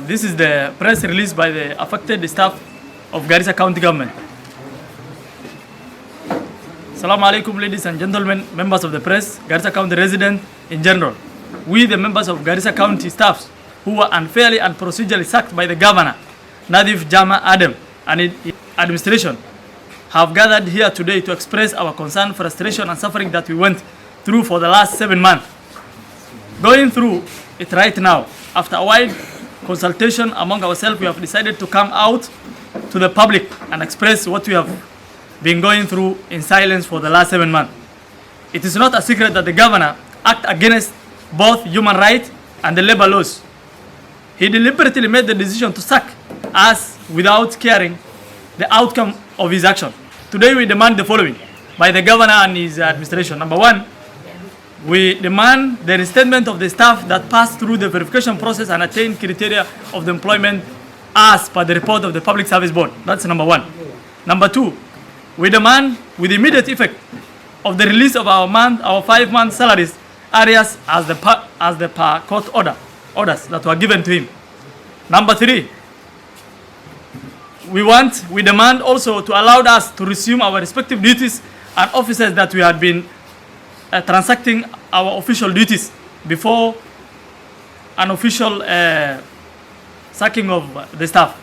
This is the press release by the affected staff of Garissa County Government. Assalamu alaikum, ladies and gentlemen, members of the press, Garissa County residents in general. We, the members of Garissa County staffs who were unfairly and procedurally sacked by the governor, Nadif Jama Adam, and his administration, have gathered here today to express our concern, frustration, and suffering that we went through for the last 7 months. Going through it right now, after a wide consultation among ourselves, we have decided to come out to the public and express what we have been going through in silence for the last 7 months. It is not a secret that the governor acted against both human rights and the labor laws. He deliberately made the decision to sack us without caring the outcome of his action. Today we demand the following by the governor and his administration. Number one, we demand the reinstatement of the staff that passed through the verification process and attained criteria of the employment as per the report of the Public Service Board. That's number one. Number two, we demand with immediate effect of the release of our 5-month salaries areas as the per court orders that were given to him. Number three, we demand also to allow us to resume our respective duties and offices that we had been transacting our official duties before an official sacking of the staff.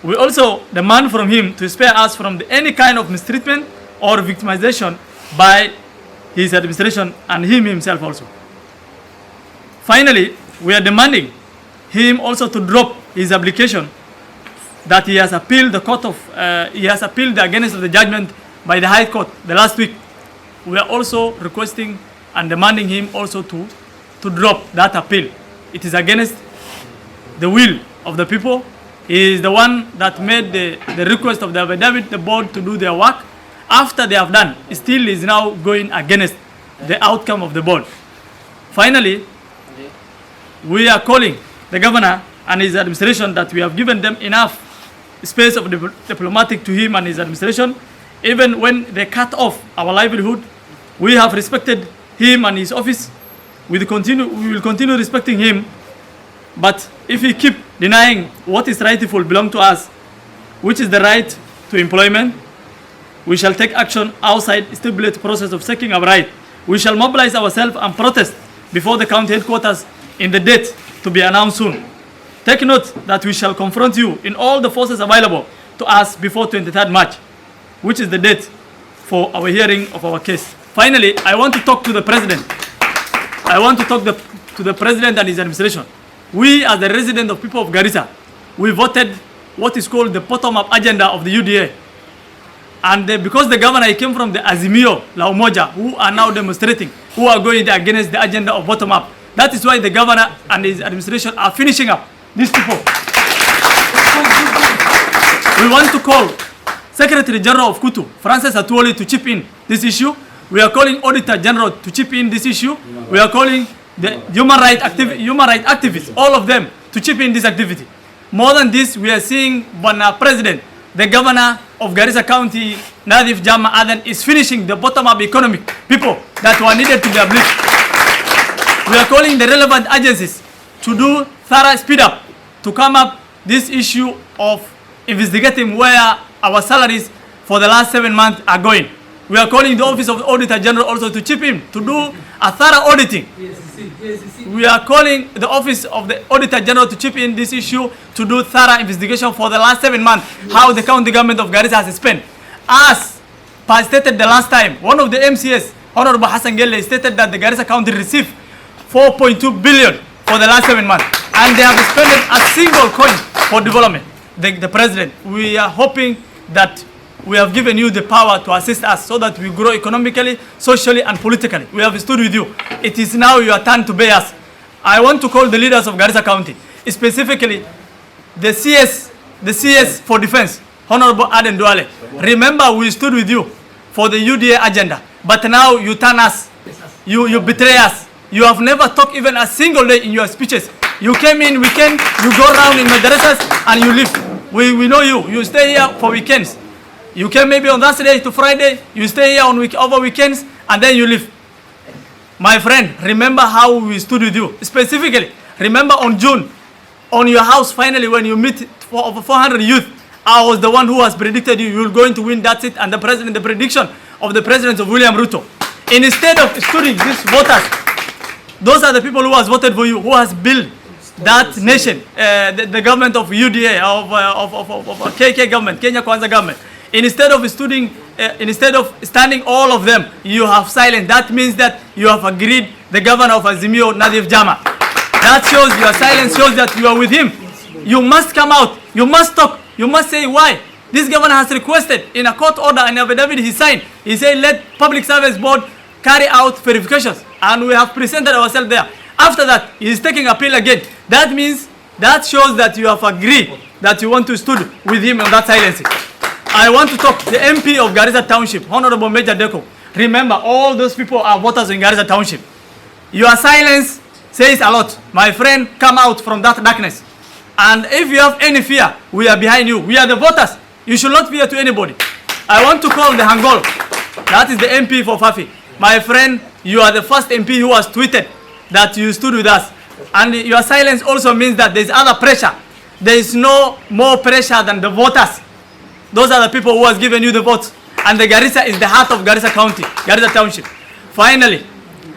We also demand from him to spare us from any kind of mistreatment or victimization by his administration and him himself also. Finally, we are demanding him also to drop his application that he has appealed against the judgment by the High Court the last week. We are also requesting and demanding him also to drop that appeal. It is against the will of the people. He is the one that made the request of the affidavit, the board, to do their work. After they have done, still is now going against the outcome of the board. Finally, we are calling the governor and his administration that we have given them enough space of diplomatic to him and his administration. Even when they cut off our livelihood, we have respected him and his office. We will continue respecting him. But if he keep denying what is rightful belong to us, which is the right to employment, we shall take action outside stipulated process of seeking our right. We shall mobilize ourselves and protest before the county headquarters in the date to be announced soon. Take note that we shall confront you in all the forces available to us before 23rd March, which is the date for our hearing of our case. Finally, I want to talk to the president. I want to talk to the president and his administration. We, as the resident of people of Garissa, we voted what is called the bottom-up agenda of the UDA. And because the governor came from the Azimio, La Umoja, who are now demonstrating, who are going against the agenda of bottom-up. That is why the governor and his administration are finishing up these people. We want to call Secretary General of Kutu, Francis Atuoli, to chip in this issue. We are calling Auditor General to chip in this issue. We are calling the human rights activists, all of them, to chip in this activity. More than this, we are seeing President, the governor of Garissa County, Nadif Jama Adan, is finishing the bottom-up economic people that were needed to be uplifted. We are calling the relevant agencies to do thorough speed up to come up this issue of investigating where our salaries for the last 7 months are going. We are calling the Office of the Auditor General also to chip in to do a thorough auditing. We are calling the Office of the Auditor General to chip in this issue to do thorough investigation for the last 7 months, how the county government of Garissa has spent. As stated the last time, one of the MCS, Honorable Hassan Gelle, stated that the Garissa County received 4.2 billion for the last 7 months, and they have spent a single coin for development. The President, we are hoping that we have given you the power to assist us so that we grow economically, socially, and politically. We have stood with you. It is now your turn to pay us. I want to call the leaders of Garissa County, specifically the CS for Defense, Honorable Aden Duale. Remember, we stood with you for the UDA agenda, but now you turn us, you betray us. You have never talked even a single day in your speeches. You came in weekend, you go around in madrasas, and you leave. We know you. You stay here for weekends. You came maybe on Thursday to Friday, you stay here on over weekends, and then you leave. My friend, remember how we stood with you. Specifically, remember on June on your house. Finally, when you meet for over 400 youth, I was the one who has predicted you will going to win that seat, and the prediction of the president of William Ruto. Instead of studying these voters, those are the people who has voted for you, who has built that nation, the government of UDA, of KK government, Kenya Kwanza government. Instead of studying, instead of standing all of them, you have silence. That means that you have agreed the governor of Azimio, Nadif Jama. That shows your silence, shows that you are with him. You must come out. You must talk. You must say why. This governor has requested in a court order and affidavit he signed. He said let Public Service Board carry out verifications, and we have presented ourselves there. After that, he is taking appeal again. That means, that shows that you have agreed that you want to stood with him on that silence. I want to talk the MP of Garissa Township, Honorable Major Deko. Remember, all those people are voters in Garissa Township. Your silence says a lot. My friend, come out from that darkness. And if you have any fear, we are behind you. We are the voters. You should not fear to anybody. I want to call the Hangol. That is the MP for Fafi. My friend, you are the first MP who has tweeted that you stood with us. And your silence also means that there is other pressure. There is no more pressure than the voters. Those are the people who has given you the votes. And the Garissa is the heart of Garissa County, Garissa Township. Finally,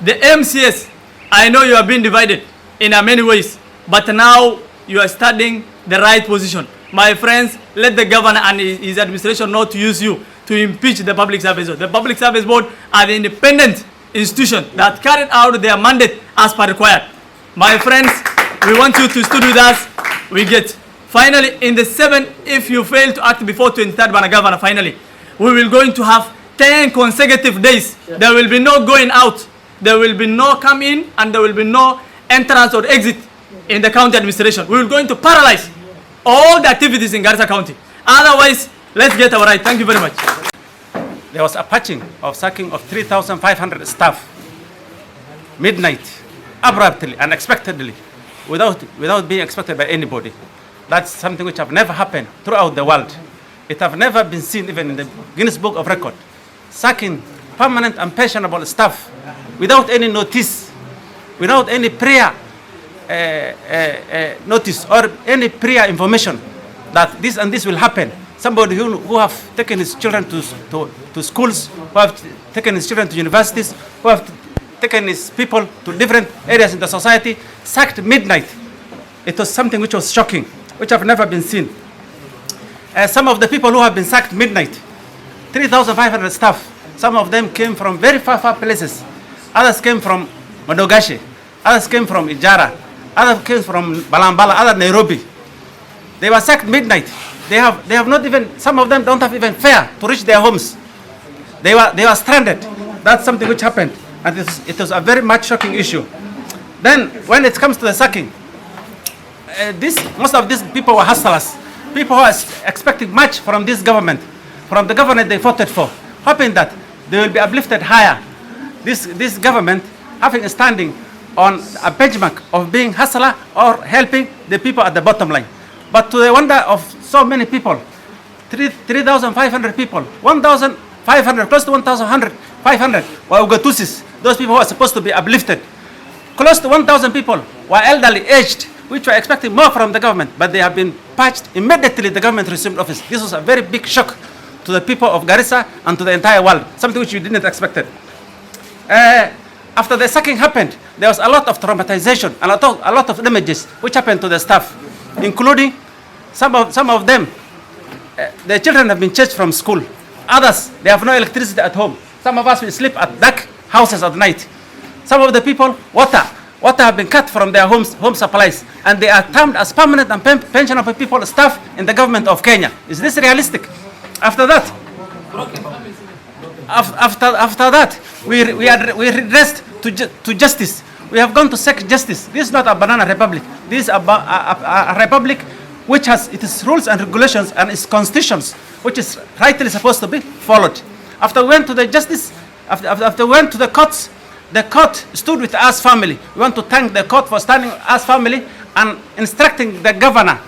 the MCS, I know you have been divided in many ways, but now you are studying the right position. My friends, let the governor and his administration not use you to impeach the Public Service Board. The Public Service Board are the independent institution that carried out their mandate as per required. My friends, we want you to study with us. We get. Finally, in the 7th, if you fail to act before 23rd Bana Governor, finally, we will going to have 10 consecutive days. There will be no going out. There will be no come in, and there will be no entrance or exit in the county administration. We will going to paralyze all the activities in Garissa County. Otherwise, let's get our right. Thank you very much. There was a patching of sacking of 3,500 staff, midnight, abruptly, unexpectedly, without being expected by anybody. That's something which have never happened throughout the world. It have never been seen even in the Guinness Book of Record. Sacking permanent and pensionable staff without any notice, without any prior notice or any prior information that this and this will happen. Somebody who have taken his children to schools, who have taken his children to universities, who have taken his people to different areas in the society, sacked midnight. It was something which was shocking, which have never been seen. Some of the people who have been sacked midnight, 3,500 staff, some of them came from very far places. Others came from Madogashi, others came from Ijara, others came from Balambala, others Nairobi. They were sacked midnight. They have not even, some of them don't have even fare to reach their homes. They were stranded. That's something which happened, and it was a very much shocking issue. Then when it comes to the sacking, most of these people were hustlers, people who are expecting much from this government, from the government they voted for, hoping that they will be uplifted higher. This government having a standing on a benchmark of being hustler or helping the people at the bottom line. But to the wonder of so many people, 3,500 people, 1,500, close to 1,500 were Ugatusis, those people who are supposed to be uplifted. Close to 1,000 people were elderly aged, which were expecting more from the government, but they have been patched immediately the government resumed office. This was a very big shock to the people of Garissa and to the entire world, something which we didn't expect. After the sacking happened, there was a lot of traumatization and a lot of damages which happened to the staff, including some of them, their children have been chased from school. Others, they have no electricity at home. Some of us will sleep at dark houses at night. Some of the people, water have been cut from their home supplies, and they are termed as permanent and pensionable people, staff in the government of Kenya. Is this realistic? After that, we redressed to justice. We have gone to seek justice. This is not a banana republic. This is a republic which has its rules and regulations and its constitutions, which is rightly supposed to be followed. After we went to the justice, after we went to the courts, the court stood with us family. We want to thank the court for standing with us family and instructing the governor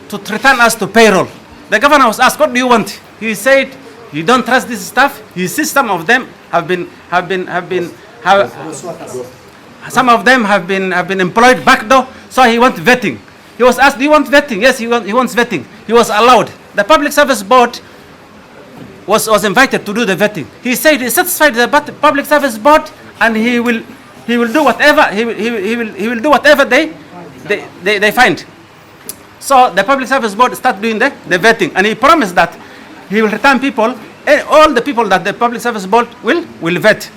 to return us to payroll. The governor was asked, "What do you want?" He said, "You don't trust this staff." He sees some of them some of them have been employed backdoor, so he wants vetting. He was asked, do you want vetting? Yes, he wants vetting. He was allowed. The Public Service Board was invited to do the vetting. He said he's satisfied with the Public Service Board, and he will do whatever he will do whatever they find. So the Public Service Board started doing the vetting, and he promised that he will return people, all the people that the Public Service Board will vet.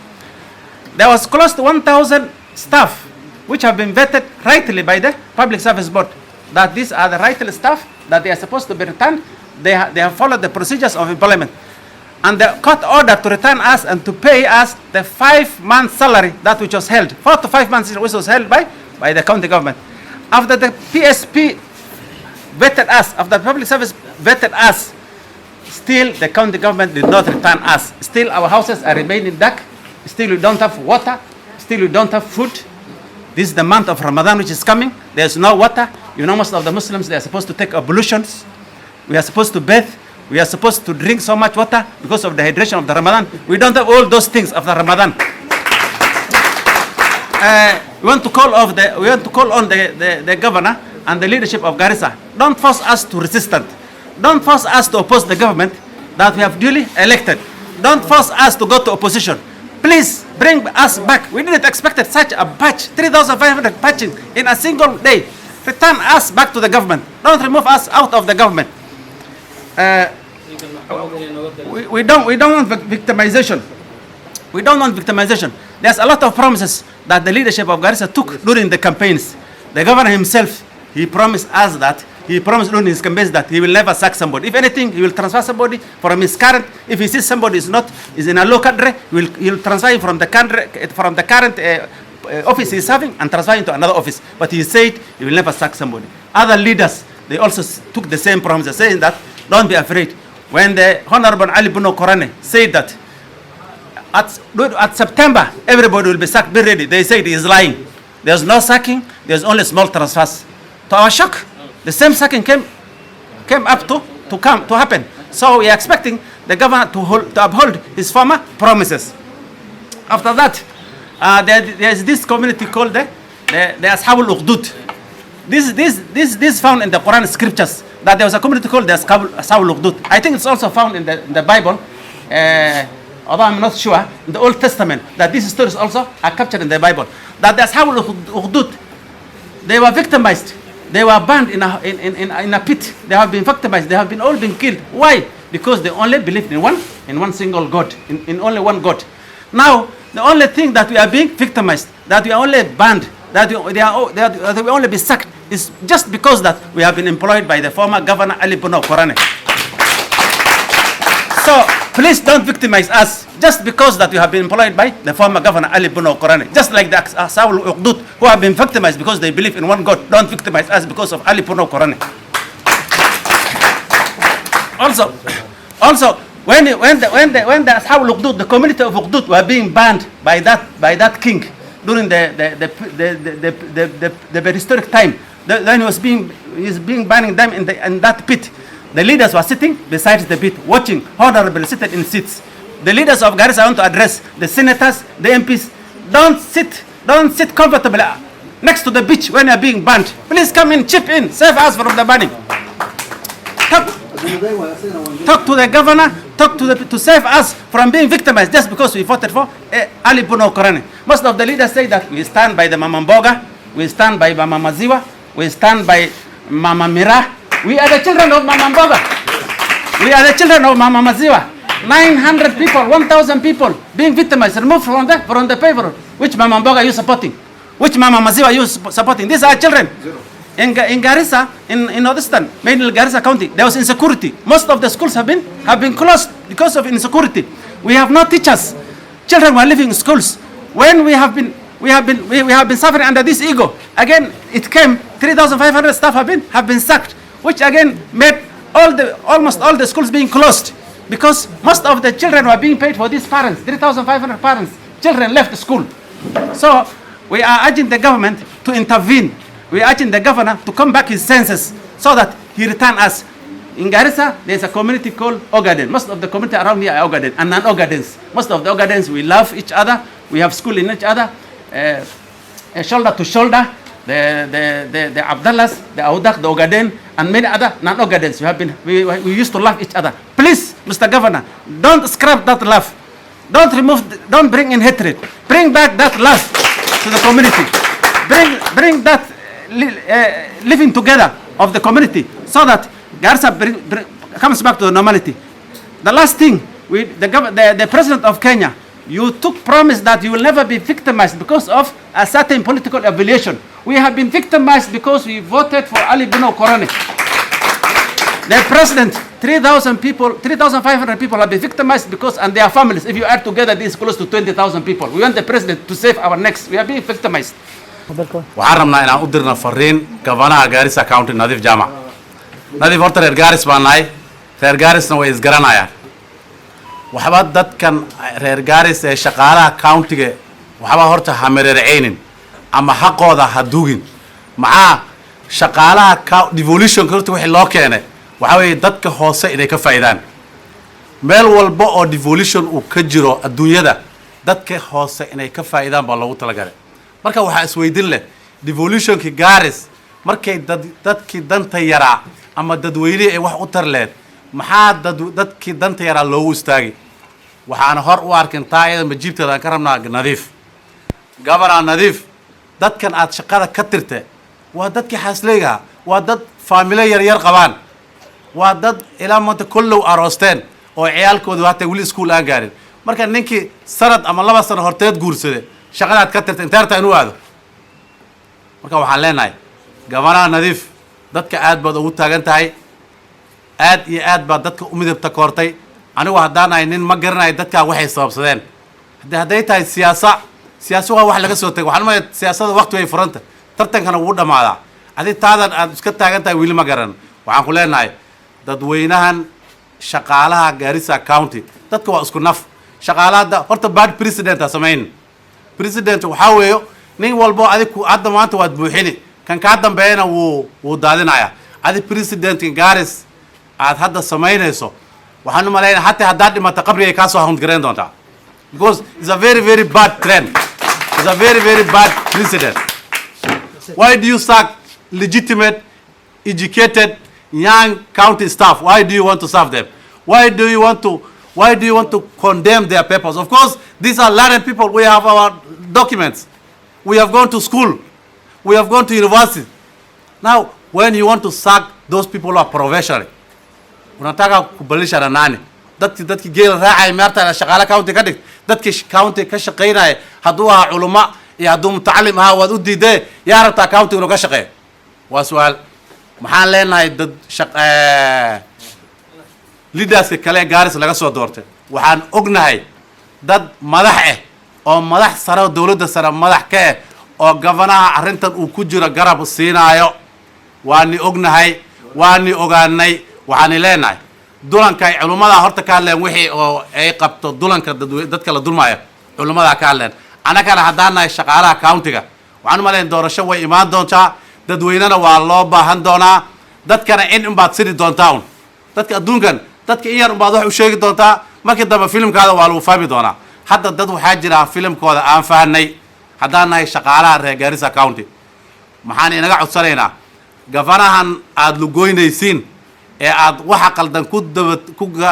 There was close to 1,000 staff which have been vetted rightly by the Public Service Board, that these are the rightly staff, that they are supposed to be returned. They have followed the procedures of employment. And the court ordered to return us and to pay us the 5-month salary that which was held, 4 to 5 months which was held by the county government. After the PSP vetted us, after the Public Service vetted us, still the county government did not return us. Still our houses are remaining dark. Still we don't have water. Still we don't have food. This is the month of Ramadan which is coming. There's no water. You know, most of the Muslims, they are supposed to take ablutions. We are supposed to bathe. We are supposed to drink so much water because of the hydration of the Ramadan. We don't have all those things after Ramadan. We want to call on the governor and the leadership of Garissa. Don't force us to resist. Don't force us to oppose the government that we have duly elected. Don't force us to go to opposition. Please bring us back. We didn't expect such a batch, 3,500 batching in a single day. Return us back to the government. Don't remove us out of the government. We don't want victimization. We don't want victimization. There's a lot of promises that the leadership of Garissa took during the campaigns. The governor himself, he promised during his campaigns that he will never sack somebody. If anything, he will transfer somebody from his current. If he sees somebody is in a low cadre, he will transfer him from the current office he's serving and transfer him to another office. But he said he will never sack somebody. Other leaders, they also took the same promises, saying that don't be afraid. When the Honorable Ali Buno Korane said that at September everybody will be sacked, be ready, they said he is lying. There's no sacking. There's only small transfers. To our shock, the same sacking came up to happen. So we are expecting the governor to uphold his former promises. After that, there is this community called the Ashabul Ukhdud. This found in the Quran scriptures, that there was a community called the Ashabul Ukhdud. I think it's also found in the Bible, although I'm not sure, in the Old Testament, that these stories also are captured in the Bible. That the Ashabul Ukhdud, they were victimized. They were burned in a pit. They have been victimized. They have all been killed. Why? Because they only believed in one single God, in only one God. Now, the only thing that we are being victimized, that we are only banned, that we only be sacked, is just because that we have been employed by the former governor Ali Buno Korane. So please don't victimize us just because that we have been employed by the former governor Ali Buno Korane. Just like the Ashabul Ukhdud who have been victimized because they believe in one God. Don't victimize us because of Ali Buno Korane. Also, when the Ashabul Ukhdud, the community of Ukhdud, were being banned by that king during the prehistoric time, then he was being banning them in that pit. The leaders were sitting beside the pit, watching, honorably seated in seats. The leaders of Garissa want to address the senators, the MPs. Don't sit comfortably next to the beach when you are being banned. Please come in, chip in, save us from the banning. Talk to the governor, to save us from being victimized just because we voted for Ali Buno Korane. Most of the leaders say that we stand by the Mama Mboga, we stand by Mama Maziwa, we stand by Mama Mira. We are the children of Mama Mboga. We are the children of Mama Maziwa. 900 people, 1,000 people being victimized, removed from the paper. Which Mama Mboga are you supporting? Which Mama Maziwa are you supporting? These are children. In Garissa, in Northeastern, mainly Garissa County, there was insecurity. Most of the schools have been closed because of insecurity. We have no teachers. Children were leaving schools. When we have been suffering under this ego. Again, it came 3,500 staff have been sacked, which again made almost all the schools being closed because most of the children were being paid for these parents. 3,500 parents, children left school. So we are urging the government to intervene. We are urging the governor to come back his senses so that he return us. In Garissa, there's a community called Ogaden. Most of the community around here are Ogaden and non-Ogadens. Most of the Ogadens, we love each other. We have school in each other, shoulder to shoulder. the Abdallahs, the Audak, the Ogaden, and many other non-Ogadens. We used to love each other. Please, Mr. Governor, don't scrap that love. Don't bring in hatred. Bring back that love to the community. Bring that living together of the community so that Garissa comes back to the normality. The last thing, the president of Kenya, you took promise that you will never be victimized because of a certain political affiliation. We have been victimized because we voted for Ali Bino Korone. The president, 3,000 people, 3,500 people have been victimized because, and their families, if you add together, this is close to 20,000 people. We want the president to save our necks. We are being victimized. waxaan rabnaa inaan u dirno fariin gabanaha Garissa County Nadiif Jama. Nadiif horta reer Garis baan nahay, reer Garisna way isgaranayaan. waxba dadkan reer Garis ee shaqaalaha countiga waxba horta hameeraynin ama xaqooda ha dugin. maxaa shaqaalaha devolution horta wixii loo keenay waxa weeye dadka hoose inay ka faa'iidaan. meel walba oo devolution uu ka jiro adduunyada dadka hoose inay ka faa'iidaan baa loogu talagalay. marka waxa isweydiin leh devolutionki Garis markay dadkii danta yaraa ama dadweyne ay wax u tarleed maxaa dadkii danta yaraa loogu istaagay. waxaan hor u arkin taayada majiibtada ka rabnaa Nadiif Governor Nadiif dadkan aad shaqada ka tirtay waa dadkii xasleyga waa dad family yar qabaan waa dad ilaa maanta kullu aroosteen oo ciyaalkoodu hata wali school aan gaarin. marka ninkii sanad ama 2 sano horteed guursaday shaqadaad ka tirtay inta inuu aado. marka waxaan leenahay Governor Nadiif dadka aad baad ugu taagan tahay aad iyo aad baad dadka u midabta koortay. anigu haddaan ay nin ma garanayo dadka waxay sababsadeen hadday tahay siyaasad waa wax laga soo tagay. waxaan ma siyaasadda waqti way furanta tartankana wuu dhamaadaa. adii taadan aad iska taagan tahay wili ma garan. waxaan ku leenahay dadweynahan shaqaalaha Garissa County dadka waa isku naf. shaqaalaha horta bad president samayn president waxa weeyo nin walbo adigu hadda maanta waad buuxini kan ka dambeeyana wuu daadinaya. adi president Garis aad hadda samaynayso waxaan u maleeynaa hatta haddaad dhimato qabriga ka soo hundgareyn doontaa because it's a very bad trend. It's a very bad precedent. Why do you sack legitimate, educated, young county staff? Why do you want to serve them? Why do you want to condemn their papers? Of course, these are learned people. We have our documents. We have gone to school. We have gone to university. Now, when you want to sack those people who are professional, unataka kubadilisha na nani? dadki geel raacay maarta shaqaale county ka dhig dadki county ka shaqeynay haduu aha culimo iyo haduu mutacallim aha waad u diiday yaa rabtaa county inuu ka shaqeeyo. waa su'aal. maxaan leenahay dad leaders kale Garis laga soo doortay waxaan ognahay dad madax oo madax sare dawladda sare madax ka oo gavanaha arrintan uu ku jiro garab siinaayo waani ognahay waani ogaanay waxaan leenahay dulanka ay culimada horta ka hadleen wixii oo ay qabto dulanka dadka la dulmaayo culimada ka hadleen. anagana haddaanahay shaqaalaha countiga waxaan maleyn doorasho way imaan doontaa dadweynena waa loo baahan doonaa dadkana in baad siri doontaa dadka adduunkan dadka in yar baad wax u sheegi doontaa markii dambe filimkaada waa lagu fahmi doonaa. hadda dad waxaa jira filimkooda aan fahanay haddaanahay shaqaalaha reer Garissa County. maxaan inaga codsanaynaa gavanahan aad lugoynaysiin ee aad waxa qaldan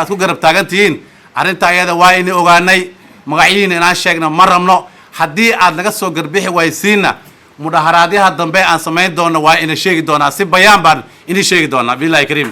ku garab taagantihiin arrinta ayada waa inay ogaanay magaciina inaan sheegno ma rabno. haddii aad naga soo garbixi waysiina mudaharaadyaha dambe aan samayn doono waa ina sheegi doonaa si bayaan baan inay sheegi doonaa billahi kariim.